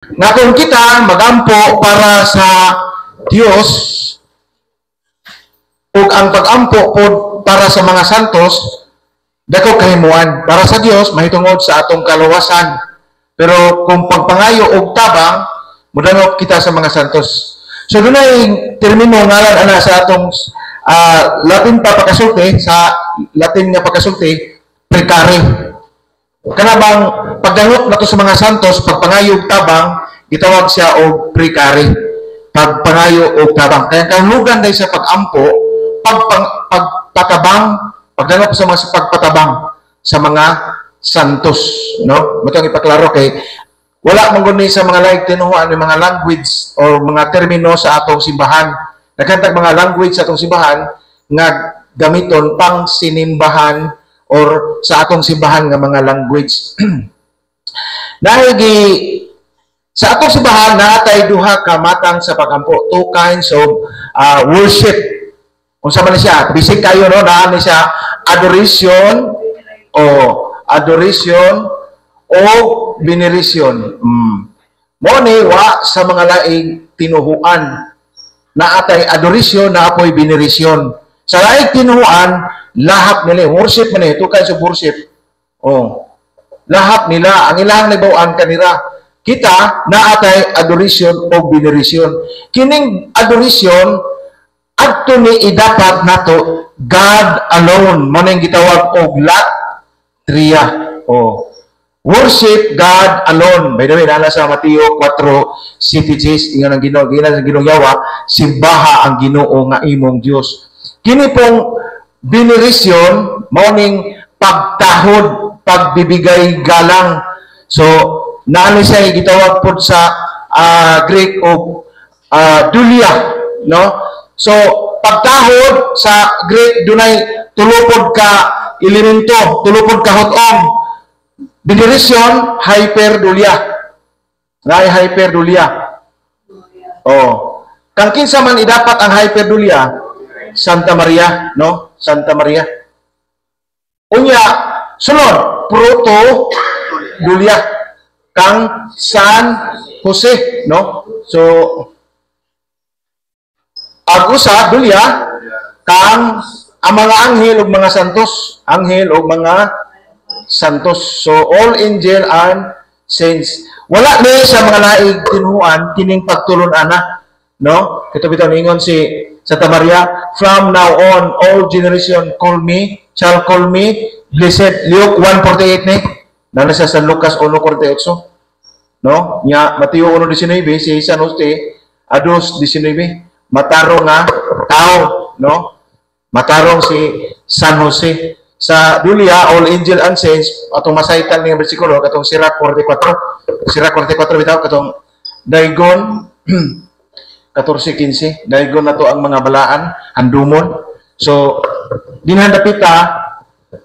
Nga kung kita magampo para sa Dios ug ang pagampo pod para sa mga santos dako kahimuan para sa Dios mahitungod sa atong kaluwasan. Pero kung pagpangayo og tabang mudanop kita sa mga santos. So dunay termino ngalan ana sa atong Latin pa pagkasulti sa Latin nga pagkasulti precari. Kana bang pagdangot nato sa mga santos pagpangayo og tabang gitawag siya og precari. Pagpangayo og tabang. Kaya kahulugan dahil sa pagampo pagpatabang, pagdanop sa mga pagpatabang sa mga santos, no? Matong ipaklaro kay wala man guni sa mga laig tinuhan ng mga language o mga termino sa atong simbahan. Nagkantag mga language sa atong simbahan nga gamiton pang sinimbahan or sa atong simbahan nga mga language. Dahil sa atong simbahan natay duha ka matang sa pagampo, two kinds of worship. Kung sa man siya, bisig kayo no, naan siya adoration o veneration. Mo ni wa sa mga laing tinuhuan na atay adoration na apoy veneration. Sa laing tinuhuan, lahap nila worship man two kinds of worship. Lahap nila ang ilang nagbawan kanira. Kita na atay adoration o veneration. Kining adoration adto ni idapat nato God alone mo nang gitawag og latria. Worship God alone. By the way, nala sa Mateo 4:7 ingon ang Ginoo, sa Ginoo yawa, simbaha ang Ginoo nga imong Dios. Kini pong veneration mao ning pagtahod, pagbibigay galang. So naani siya gitawag pod sa Greek og dulia, no? So, pagtahod sa Greek, dunay tulupod ka elemento, tulupod ka hotong. Veneration, hyperdulia. Nay hyperdulia. Kang kinsa man idapat ang hyperdulia, Santa Maria, no? Santa Maria. Unya, sunod, proto-dulia. Kang San Jose, no? So, agusa dulia kang ang mga anghel ug mga santos, anghel ug mga santos. So all angel and saints. Wala ni sa mga laig tinuan kining pagtulon ana, no? Kito bitaw ningon si Santa Maria, from now on all generation shall call me blessed. Luke 1:48 ni. Nana sa San Lucas 1:48, no? Nya Mateo 1:19 si San Jose 2:19. Matarong nga tao, no? Matarong si San Jose. Sa dulia, all angel and saints, atong masaitan ng bersikulo, katong Sirach 44. Sirach 44 bitaw, katong Daigon 14:15. Daigon na to ang mga balaan, handumon. So, dinhandapita,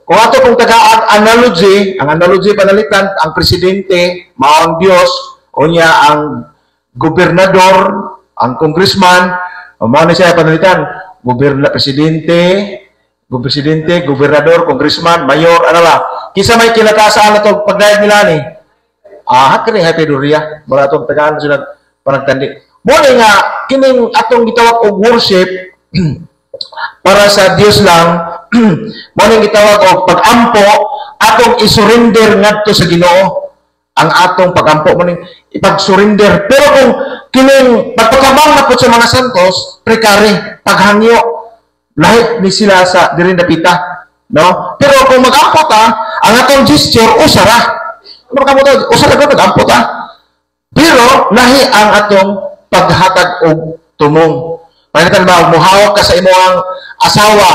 kung ato kung taga-analogy, ang analogy panalitan, ang presidente, mao ang Dios, o niya ang gobernador, ang congressman, mao na siya panalitan, presidente, gobernador, congressman, mayor, ano ba? Kisa may kinakasaan na ito pagdayag nila ni. Kini hyperdulia, mga itong tagaan sila panagtandi. Muna nga, kining atong gitawag og worship para sa Dios lang, muna gitawag og pagampo, atong isurrender ngadto sa Ginoo. Ang atong pagampo mo ning ipag-surrender. Pero kung kining pagpakabang na po sa mga santos, precari, paghangyo, lahat ni sila sa dirin napita. No? Pero kung mag-ampo ta, ang atong gesture, usara. Usara ko mag-ampo ta. Pero lahi ang atong paghatag og tumong. Pagkatan ba, muhawak ka sa imong asawa,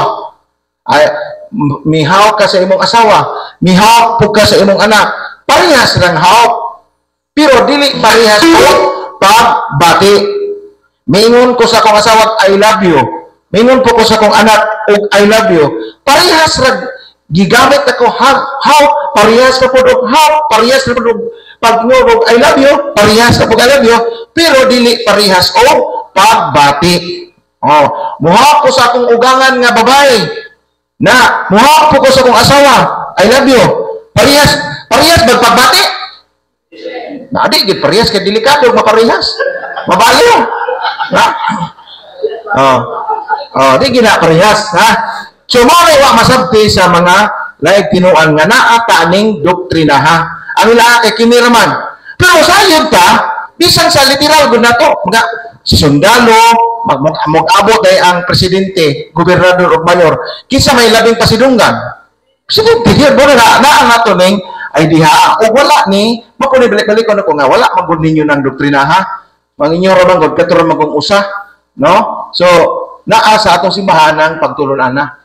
mihawak ka sa imong asawa, mihawak po ka sa imong anak, parehas lang hawak. Pero dili parehas ko pagbati. Mingon ko sa akong asawa, I love you. Mingon po ko sa akong anak, og I love you. Parehas lang. Gigamit ako, hawak, parehas na po og hawak, parehas na po og pagngog, I love you, parehas na po I love you. Pero dili parehas o pagbati. Muhawak ko sa akong ugangan nga babae, na muhawak po ko sa akong asawa, I love you. Parehas magpagbati? Adi gid parehas kay delikado maparehas. Mabaliw. Ha? Di gina parehas, ha? So mo wa masabti sa mga laig tinuan nga naa kaning doktrina, ha? Ang ila kay kini raman. Pero sayod ta, bisan sa literal gud nato, mga sundalo, mag-abot ay ang presidente, gobernador ug mayor, kinsa may labing pasidunggan. Presidente, here mo na ang nato ning ay diha. O wala ni, makunibalik-balik ko na ko nga, wala magod ninyo ng doktrina, ha? Manginyo ra bang god katuro magong usa, no? So, naa sa atong simbahan ang pagtulon ana.